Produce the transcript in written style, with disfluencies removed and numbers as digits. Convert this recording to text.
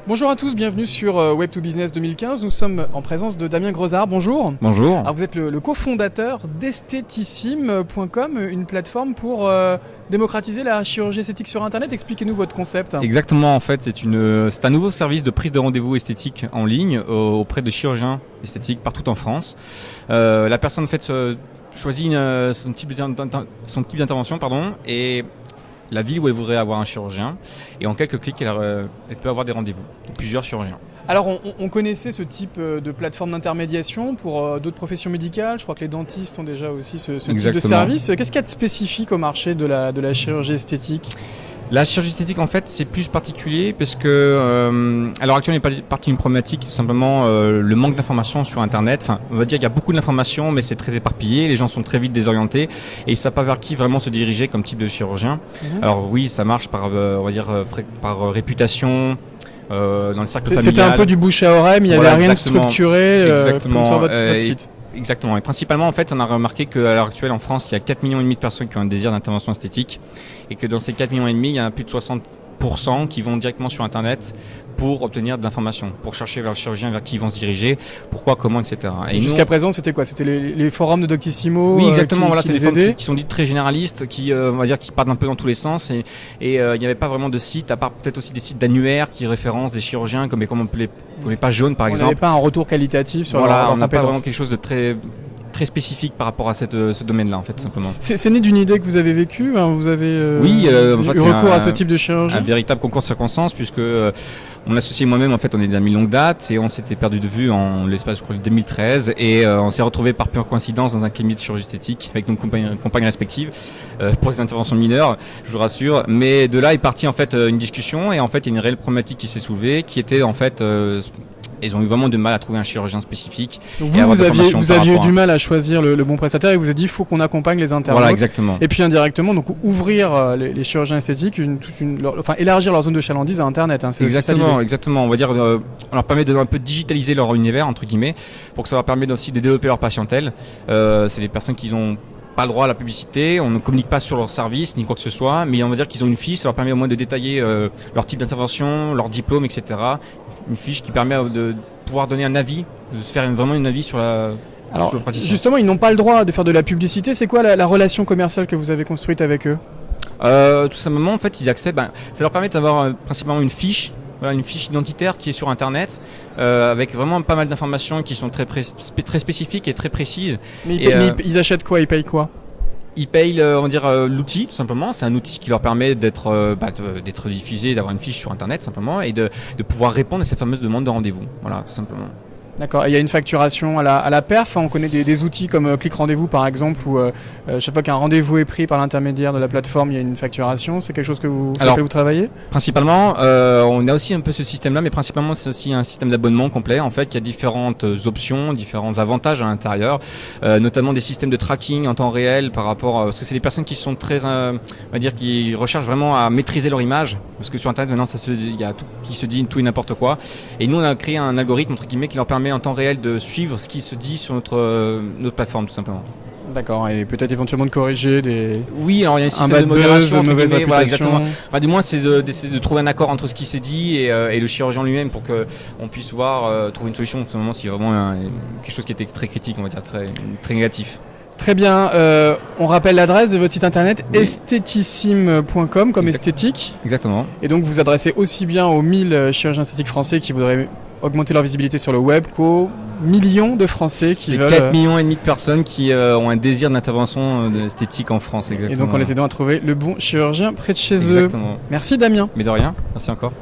Bonjour à tous, bienvenue sur Web2Business 2015. Nous sommes en présence de Damien Grosard. Bonjour. Bonjour. Alors vous êtes le cofondateur d'esthétissime.com, une plateforme pour démocratiser la chirurgie esthétique sur Internet. Expliquez-nous votre concept. Exactement, en fait, c'est un nouveau service de prise de rendez-vous esthétique en ligne auprès de chirurgiens esthétiques partout en France. La personne en fait choisit son type d'intervention, et la ville où elle voudrait avoir un chirurgien, et en quelques clics elle peut avoir des rendez-vous de plusieurs chirurgiens. Alors on connaissait ce type de plateforme d'intermédiation pour d'autres professions médicales. Je crois que les dentistes ont déjà aussi ce type de service. Qu'est-ce qu'il y a de spécifique au marché de la chirurgie esthétique ? La chirurgie esthétique, en fait, c'est plus particulier parce que, à l'heure actuelle, on est partie d'une problématique, tout simplement le manque d'informations sur Internet. Enfin, on va dire qu'il y a beaucoup d'informations, mais c'est très éparpillé. Les gens sont très vite désorientés et ils ne savent pas vers qui vraiment se diriger comme type de chirurgien. Alors oui, ça marche par, on va dire, par réputation. Dans le cercle familial. C'était un peu du bouche à oreille, mais il n'y avait rien de structuré comme sur votre site. Exactement. Et principalement, en fait, on a remarqué qu'à l'heure actuelle, en France, il y a 4,5 millions de personnes qui ont un désir d'intervention esthétique et que dans ces 4,5 millions, il y en a plus de 60% qui vont directement sur Internet pour obtenir de l'information, pour chercher vers le chirurgien vers qui ils vont se diriger, pourquoi, comment, etc. Et jusqu'à présent, c'était quoi ? C'était les forums de Doctissimo ? Oui, exactement. Voilà, c'est des forums qui sont dits très généralistes, qui, on va dire, qui partent un peu dans tous les sens. Et il n'y avait pas vraiment de site, à part peut-être aussi des sites d'annuaires qui référencent des chirurgiens, comme on peut les pages jaunes, par exemple. On n'avait pas un retour qualitatif sur leur on n'a pas compétences. vraiment quelque chose de très spécifique par rapport à ce domaine-là, en fait, tout simplement. C'est né d'une idée que vous avez vécue, hein, vous avez eu recours à ce type de chirurgie. Un véritable concours de circonstances, puisque mon associé et moi-même, en fait, on est d'amis longue date et on s'était perdu de vue en l'espace de 2013 et on s'est retrouvé par pure coïncidence dans un cabinet de chirurgie esthétique avec nos compagnes respectives pour des interventions mineures, je vous rassure. Mais de là est partie en fait une discussion et en fait il y a une réelle problématique qui s'est soulevée, qui était en fait ils ont eu vraiment de mal à trouver un chirurgien spécifique. Donc vous aviez eu du mal à choisir le bon prestataire et vous avez dit il faut qu'on accompagne les internautes. Voilà, exactement. Et puis indirectement, donc ouvrir les chirurgiens esthétiques, élargir leur zone de chalandise à Internet. Hein, exactement. On va dire, on leur permet de un peu digitaliser leur univers entre guillemets, pour que ça leur permette aussi de développer leur patientèle. C'est des personnes qui ont pas le droit à la publicité, on ne communique pas sur leur service ni quoi que ce soit, mais on va dire qu'ils ont une fiche, ça leur permet au moins de détailler leur type d'intervention, leur diplôme, etc. Une fiche qui permet de pouvoir donner un avis, de se faire vraiment un avis sur le praticien. Justement, ils n'ont pas le droit de faire de la publicité. C'est quoi la relation commerciale que vous avez construite avec eux ? Tout simplement, en fait, ils acceptent. Ça leur permet d'avoir principalement une fiche. Voilà, une fiche identitaire qui est sur Internet avec vraiment pas mal d'informations qui sont très spécifiques et très précises. Mais ils achètent quoi ? Ils payent quoi ? Ils payent, on va dire, l'outil, tout simplement. C'est un outil qui leur permet d'être diffusé, d'avoir une fiche sur Internet, simplement, et de pouvoir répondre à ces fameuses demandes de rendez-vous. Voilà, tout simplement. D'accord. Et il y a une facturation à la perf. On connaît des outils comme Click Rendez-vous par exemple, où chaque fois qu'un rendez-vous est pris par l'intermédiaire de la plateforme, il y a une facturation. C'est quelque chose que vous travaillez ? Principalement, on a aussi un peu ce système-là, mais principalement c'est aussi un système d'abonnement complet. En fait, il y a différentes options, différents avantages à l'intérieur, notamment des systèmes de tracking en temps réel par rapport, parce que c'est des personnes qui sont très, on va dire, qui recherchent vraiment à maîtriser leur image, parce que sur Internet maintenant, il y a tout qui se dit tout et n'importe quoi. Et nous, on a créé un algorithme entre guillemets qui leur permet en temps réel de suivre ce qui se dit sur notre plateforme, tout simplement. D'accord, et peut-être éventuellement de corriger des... Oui, alors il y a un système de modération, mauvaise application. Voilà, exactement. Enfin, du moins, c'est d'essayer de trouver un accord entre ce qui s'est dit et le chirurgien lui-même pour qu'on puisse trouver une solution. En ce moment, c'est vraiment quelque chose qui était très critique, on va dire, très négatif. Très bien, on rappelle l'adresse de votre site internet, oui. esthétissime.com comme esthétique. Exactement. Et donc vous adressez aussi bien aux 1000 chirurgiens esthétiques français qui voudraient augmenter leur visibilité sur le web qu'aux millions de Français qui veulent... 4,5 millions de personnes qui ont un désir d'intervention esthétique en France. Exactement. Et donc on les aide à trouver le bon chirurgien près de chez eux. Exactement. Merci Damien. Mais de rien, merci encore.